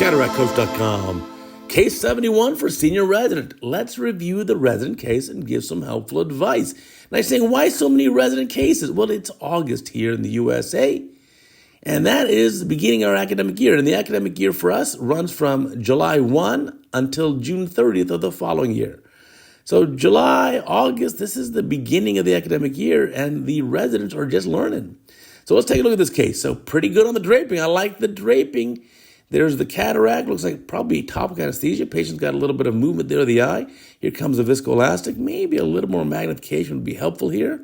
CataractCoach.com. Case 71 for senior resident. Let's review the resident case and give some helpful advice. Now you're saying, why so many resident cases? Well, it's August here in the USA, and that is the beginning of our academic year. And the academic year for us runs from July 1 until June 30th of the following year. So July, August, this is the beginning of the academic year, and the residents are just learning. So let's take a look at this case. So pretty good on the draping. I like the draping. There's the cataract. Looks like probably topical anesthesia. Patient's got a little bit of movement there of the eye. Here comes a viscoelastic. Maybe a little more magnification would be helpful here,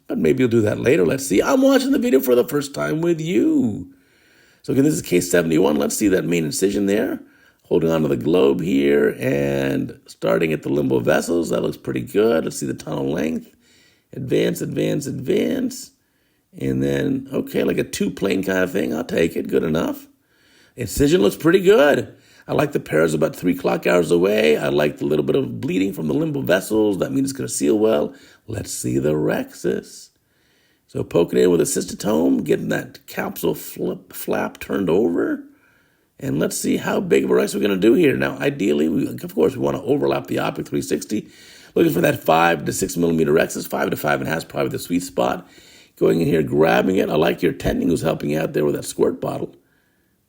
but maybe you'll do that later. Let's see. I'm watching the video for the first time with you. So again, this is case 71. Let's see that main incision there. Holding on to the globe here and starting at the limbal vessels. That looks pretty good. Let's see the tunnel length. Advance, advance, advance. And then, okay, like a two-plane kind of thing. I'll take it. Good enough. Incision looks pretty good. I like the pairs about 3 clock hours away. I like the little bit of bleeding from the limbal vessels. That means it's going to seal well. Let's see the rhexis. So poking in with a cystotome, getting that capsule flap turned over. And let's see how big of a rhexis we're going to do here. Now, ideally, we want to overlap the optic 360. Looking for that 5 to 6 millimeter rhexis. 5 to 5.5 is probably the sweet spot. Going in here, grabbing it. I like your attending who's helping you out there with that squirt bottle.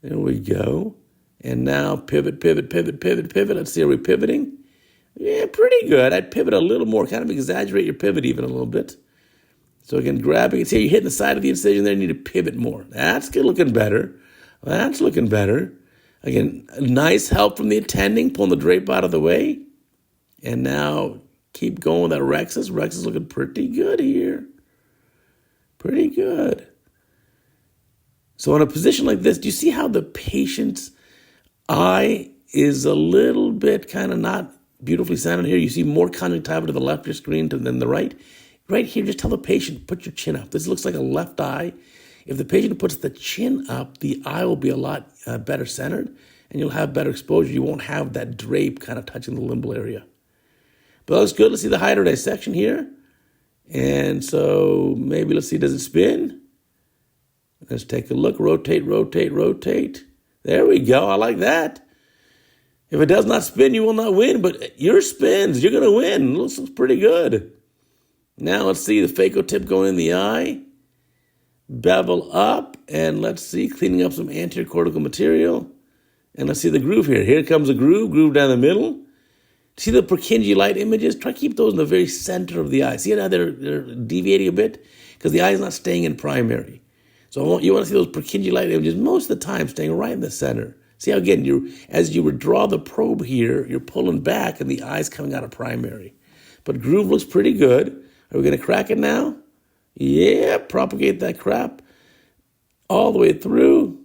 There we go. And now pivot, pivot, pivot, pivot, pivot. Let's see, are we pivoting? Yeah, pretty good. I'd pivot a little more, kind of exaggerate your pivot even a little bit. So again, grabbing it. See, you're hitting the side of the incision there. You need to pivot more. That's looking better. That's looking better. Again, nice help from the attending, pulling the drape out of the way. And now keep going with that rhexis. Rhexis looking pretty good here. Pretty good. So in a position like this, do you see how the patient's eye is a little bit kind of not beautifully centered here? You see more conjunctiva to the left of your screen than the right. Right here, just tell the patient, put your chin up. This looks like a left eye. If the patient puts the chin up, the eye will be a lot better centered, and you'll have better exposure. You won't have that drape kind of touching the limbal area. But that looks good. Let's see the hydro dissection here. And so maybe let's see, does it spin? Let's take a look. Rotate, rotate, rotate. There we go. I like that. If it does not spin, you will not win. But your spins, you're going to win. It looks pretty good. Now let's see the phaco tip going in the eye. Bevel up. And let's see, cleaning up some anterior cortical material. And let's see the groove here. Here comes a groove down the middle. See the Purkinje light images? Try to keep those in the very center of the eye. See how they're deviating a bit? Because the eye is not staying in primary. So you want to see those Purkinje light images most of the time staying right in the center. See how, again, as you withdraw the probe here, you're pulling back and the eye's coming out of primary. But groove looks pretty good. Are we going to crack it now? Yeah, propagate that crap all the way through.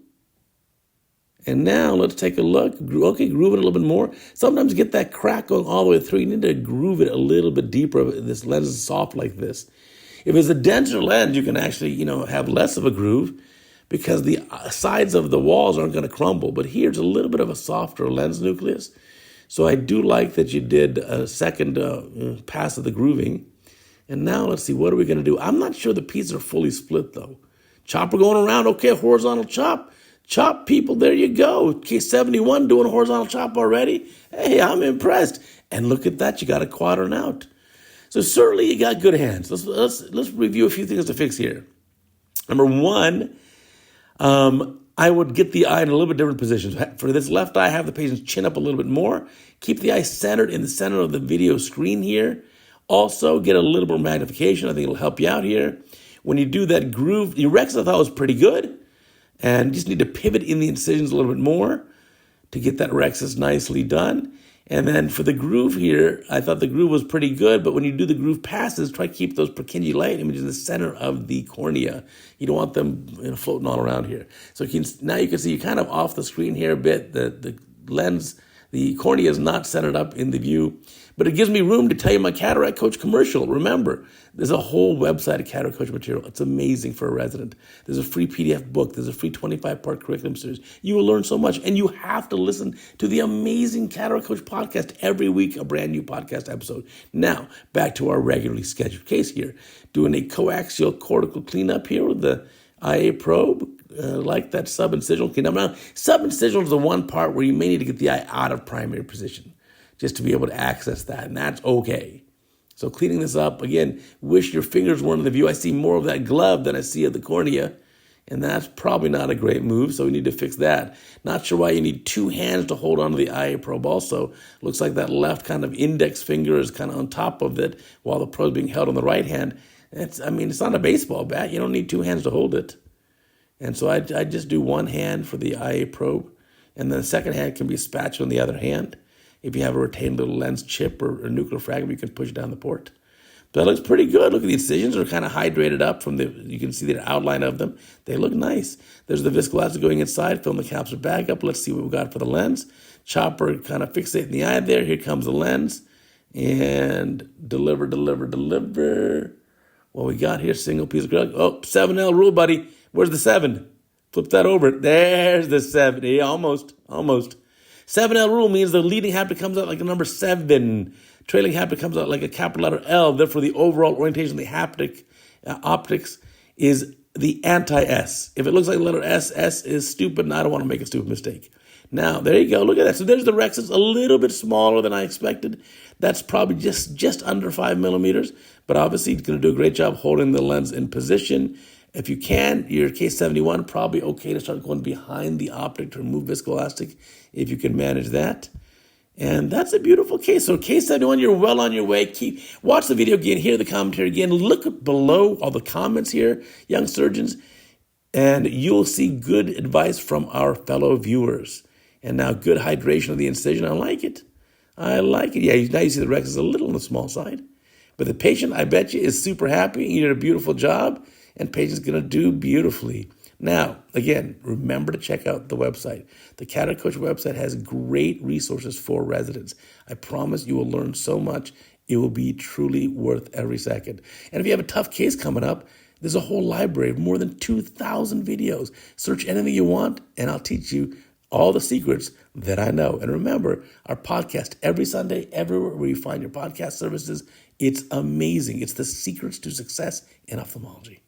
And now let's take a look. Okay, groove it a little bit more. Sometimes get that crack going all the way through. You need to groove it a little bit deeper. This lens is soft like this. If it's a denser lens, you can actually, have less of a groove because the sides of the walls aren't going to crumble. But here's a little bit of a softer lens nucleus. So I do like that you did a second pass of the grooving. And now let's see, what are we going to do? I'm not sure the pieces are fully split, though. Chopper going around. Okay, horizontal chop. Chop, people, there you go. Case 71 doing a horizontal chop already. Hey, I'm impressed. And look at that, you got a quadrant out. So certainly you got good hands. Let's review a few things to fix here. Number one, I would get the eye in a little bit different positions. For this left eye, have the patient's chin up a little bit more. Keep the eye centered in the center of the video screen here. Also, get a little more magnification. I think it'll help you out here. When you do that groove, your rhexis I thought was pretty good. And you just need to pivot in the incisions a little bit more to get that rhexis nicely done. And then for the groove here, I thought the groove was pretty good, but when you do the groove passes, try to keep those Purkinje light images in the center of the cornea. You don't want them floating all around here. So now you can see you're kind of off the screen here a bit. The lens, the cornea is not centered up in the view, but it gives me room to tell you my Cataract Coach commercial. Remember, there's a whole website of Cataract Coach material. It's amazing for a resident. There's a free PDF book. There's a free 25-part curriculum series. You will learn so much, and you have to listen to the amazing Cataract Coach podcast every week, a brand new podcast episode. Now, back to our regularly scheduled case here. Doing a coaxial cortical cleanup here with the IA probe. like that subincisional. Okay, now subincisional is the one part where you may need to get the eye out of primary position just to be able to access that, and that's okay. So cleaning this up, again, wish your fingers weren't in the view. I see more of that glove than I see of the cornea, and that's probably not a great move, so we need to fix that. Not sure why you need two hands to hold onto the IA probe also. Looks like that left kind of index finger is kind of on top of it while the probe is being held on the right hand. It's not a baseball bat. You don't need two hands to hold it. And so I just do one hand for the IA probe, and then the second hand can be a spatula in the other hand. If you have a retained little lens chip or nuclear fragment, you can push it down the port. But that looks pretty good. Look at the incisions are kind of hydrated up you can see the outline of them. They look nice. There's the viscoelastic going inside, filling the capsule back up. Let's see what we've got for the lens. Chopper kind of fixating the eye there. Here comes the lens. And deliver. What we got here, single piece of acrylic. Oh, 7L rule, buddy. Where's the 7? Flip that over. There's the 7. Yeah, almost. 7L rule means the leading haptic comes out like a number 7. Trailing haptic comes out like a capital letter L. Therefore, the overall orientation of the haptic optics is the anti-S. If it looks like the letter S, S is stupid, and I don't want to make a stupid mistake. Now, there you go. Look at that. So there's the rexus, a little bit smaller than I expected. That's probably just under 5 millimeters, but obviously it's going to do a great job holding the lens in position. If you can, your case 71, probably okay to start going behind the optic to remove viscoelastic if you can manage that. And that's a beautiful case. So case 71, you're well on your way. Watch the video again, hear the commentary again, look below all the comments here, young surgeons, and you'll see good advice from our fellow viewers. And now good hydration of the incision. I like it. Yeah, now you see the rexus a little on the small side. But the patient, I bet you, is super happy. You did a beautiful job, and patient's going to do beautifully. Now, again, remember to check out the website. The CataractCoach website has great resources for residents. I promise you will learn so much. It will be truly worth every second. And if you have a tough case coming up, there's a whole library of more than 2,000 videos. Search anything you want, and I'll teach you all the secrets that I know. And remember, our podcast every Sunday, everywhere where you find your podcast services, it's amazing. It's the secrets to success in ophthalmology.